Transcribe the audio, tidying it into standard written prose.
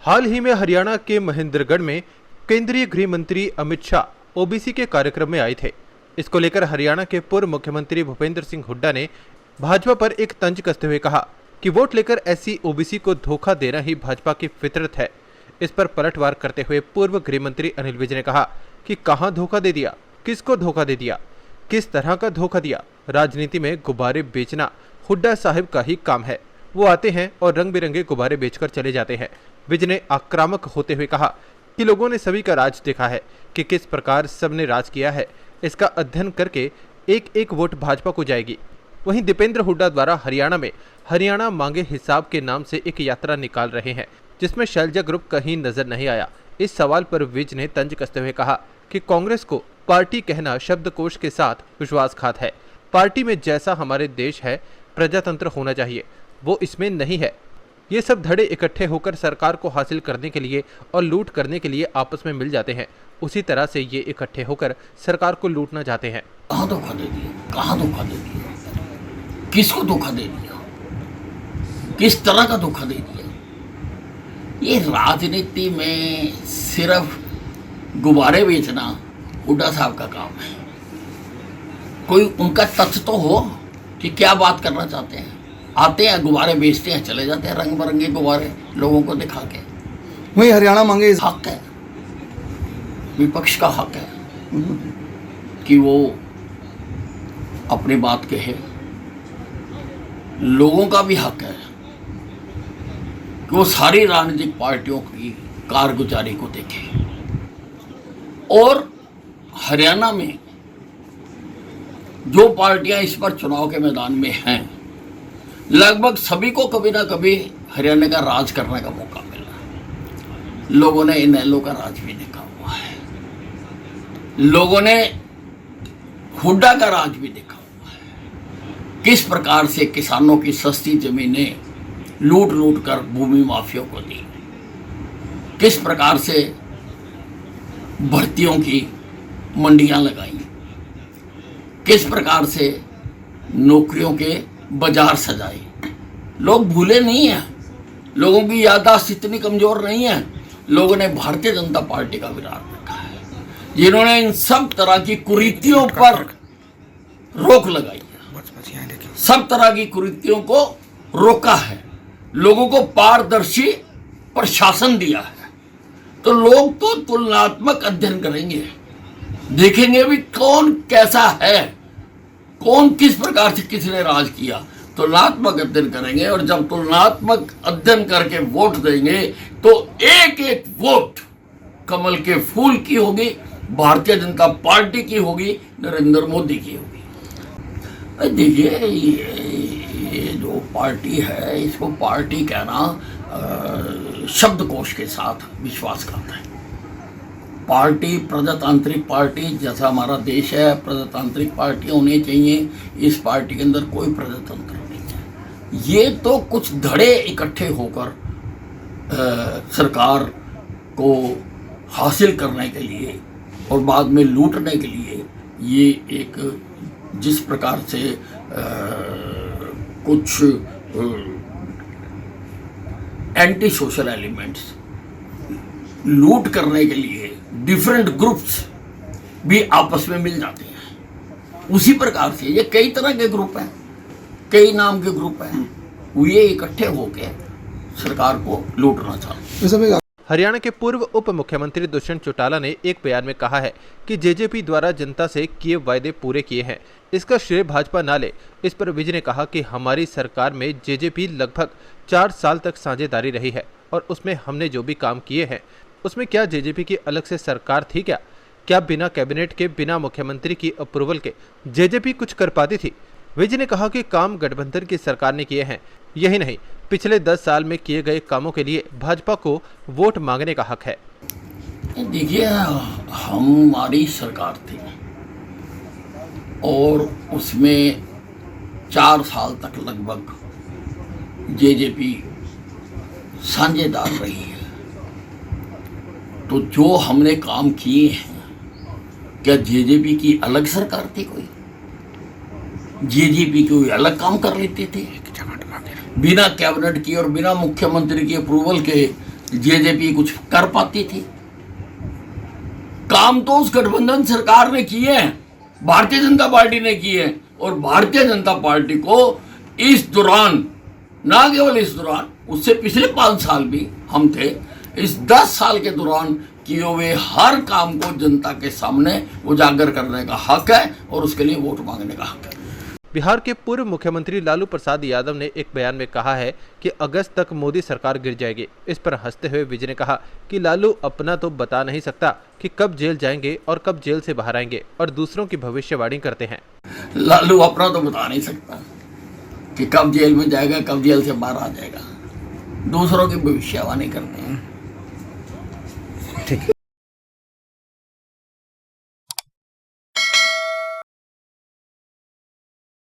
हाल ही में हरियाणा के महेंद्रगढ़ में केंद्रीय गृह मंत्री अमित शाह ओबीसी के कार्यक्रम में आए थे। इसको लेकर हरियाणा के पूर्व मुख्यमंत्री भूपेंद्र सिंह हुड्डा ने भाजपा पर एक तंज कसते हुए कहा कि वोट लेकर ऐसी ओबीसी को धोखा देना ही भाजपा की फितरत है। इस पर पलटवार करते हुए पूर्व गृह मंत्री अनिल विज ने कहा कि कहां धोखा दे दिया, किसको धोखा दे दिया, किस तरह का धोखा दिया। राजनीति में गुब्बारे बेचना हुड्डा साहिब का ही काम है। वो आते हैं और रंग बिरंगे गुब्बारे बेचकर चले जाते हैं। विज ने आक्रामक होते हुए कहा कि लोगों ने सभी का राज देखा है कि किस प्रकार सबने राज किया है। इसका अध्ययन करके एक एक वोट भाजपा को जाएगी। वहीं दीपेंद्र हुड्डा द्वारा हरियाणा में हरियाणा मांगे हिसाब के नाम से एक यात्रा निकाल रहे हैं, जिसमें शैलजा ग्रुप कहीं नजर नहीं आया। इस सवाल पर विज ने तंज कसते हुए कहा कि कांग्रेस को पार्टी कहना शब्दकोश के साथ विश्वासघात है। पार्टी में जैसा हमारे देश है प्रजातंत्र होना चाहिए, वो इसमें नहीं है। ये सब धड़े इकट्ठे होकर सरकार को हासिल करने के लिए और लूट करने के लिए आपस में मिल जाते हैं। उसी तरह से ये इकट्ठे होकर सरकार को लूटना चाहते हैं। कहाँ धोखा दे दिया, कहाँ धोखा दे दिया, किसको धोखा दे दिया, किस तरह का धोखा दे दिया। ये राजनीति में सिर्फ गुब्बारे बेचना हुड्डा साहब का काम है। कोई उनका तथ्य तो हो कि क्या बात करना चाहते हैं। आते हैं, गुब्बारे बेचते हैं, चले जाते हैं, रंग बिरंगे गुब्बारे लोगों को दिखा के। वही हरियाणा मांगे हक है, विपक्ष का हक है कि वो अपनी बात कहे। लोगों का भी हक है कि वो सारी राजनीतिक पार्टियों की कारगुजारी को देखे। और हरियाणा में जो पार्टियां इस पर चुनाव के मैदान में हैं, लगभग सभी को कभी ना कभी हरियाणा का राज करने का मौका मिला। लोगों ने इनेलो का राज भी देखा हुआ है, लोगों ने हुड्डा का राज भी देखा हुआ है। किस प्रकार से किसानों की सस्ती जमीनें लूट लूट कर भूमि माफियों को दी, किस प्रकार से भर्तियों की मंडियां लगाई, किस प्रकार से नौकरियों के बाजार सजाए। लोग भूले नहीं हैं, लोगों की याददाश्त इतनी कमजोर नहीं है। लोगों ने भारतीय जनता पार्टी का विराट रखा है, जिन्होंने इन सब तरह की कुरीतियों पर रोक लगाई है, सब तरह की कुरीतियों को रोका है, लोगों को पारदर्शी प्रशासन दिया है। तो लोग तो तुलनात्मक अध्ययन करेंगे, देखेंगे भी कौन कैसा है, कौन किस प्रकार से किसने राज किया। तुलनात्मक अध्ययन करेंगे और जब तुलनात्मक अध्ययन करके वोट देंगे तो एक एक वोट कमल के फूल की होगी, भारतीय जनता पार्टी की होगी, नरेंद्र मोदी की होगी। देखिए, ये जो पार्टी है, इसको पार्टी कहना शब्दकोश के साथ विश्वासघात है। पार्टी प्रजातांत्रिक पार्टी जैसा हमारा देश है, प्रजातांत्रिक पार्टी होनी चाहिए। इस पार्टी के अंदर कोई प्रजातंत्र नहीं है। ये तो कुछ धड़े इकट्ठे होकर सरकार को हासिल करने के लिए और बाद में लूटने के लिए, ये एक जिस प्रकार से कुछ एंटी सोशल एलिमेंट्स लूट करने के लिए डिफरेंट ग्रुप्स भी आपस में मिल जाते हैं, उसी प्रकार से ये कई तरह के ग्रुप हैं, कई नाम के ग्रुप हैं, ये इकट्ठे होकर सरकार को लूटना चाहते हैं। हरियाणा के पूर्व उप मुख्यमंत्री दुष्यंत चौटाला ने एक बयान में कहा है कि जेजेपी द्वारा जनता से किए वायदे पूरे किए हैं, इसका श्रेय भाजपा ना ले। इस पर विज ने कहा कि हमारी सरकार में जेजेपी लगभग 4 साल तक साझेदारी रही है और उसमें हमने जो भी काम किए हैं उसमें क्या जेजेपी की अलग से सरकार थी क्या बिना कैबिनेट के, बिना मुख्यमंत्री की अप्रूवल के जेजेपी कुछ कर पाती थी। विज ने कहा कि काम गठबंधन की सरकार ने किए हैं। यही नहीं, पिछले 10 साल में किए गए कामों के लिए भाजपा को वोट मांगने का हक है। देखिए, हमारी सरकार थी और उसमें 4 साल तक लगभग जेजेपी साझेदार रही है। तो जो हमने काम किए हैं, क्या जेजेपी की अलग सरकार थी? कोई जेजेपी कोई अलग काम कर लेते थे बिना कैबिनेट की और बिना मुख्यमंत्री की अप्रूवल के जेजेपी कुछ कर पाती थी? काम तो उस गठबंधन सरकार ने किए हैं, भारतीय जनता पार्टी ने किए हैं। और भारतीय जनता पार्टी को इस दौरान, ना केवल इस दौरान, उससे पिछले 5 साल भी हम थे, इस 10 साल के दौरान किए हुए हर काम को जनता के सामने उजागर करने का हक है और उसके लिए वोट मांगने का हक है। बिहार के पूर्व मुख्यमंत्री लालू प्रसाद यादव ने एक बयान में कहा है कि अगस्त तक मोदी सरकार गिर जाएगी। इस पर हंसते हुए विजय ने कहा कि लालू अपना तो बता नहीं सकता कि कब जेल जाएंगे और कब जेल से बाहर आएंगे, और दूसरों की भविष्यवाणी करते हैं। लालू अपना तो बता नहीं सकता कि कब जेल में जाएगा, कब जेल से बाहर आ जाएगा, दूसरों की भविष्यवाणी करते हैं।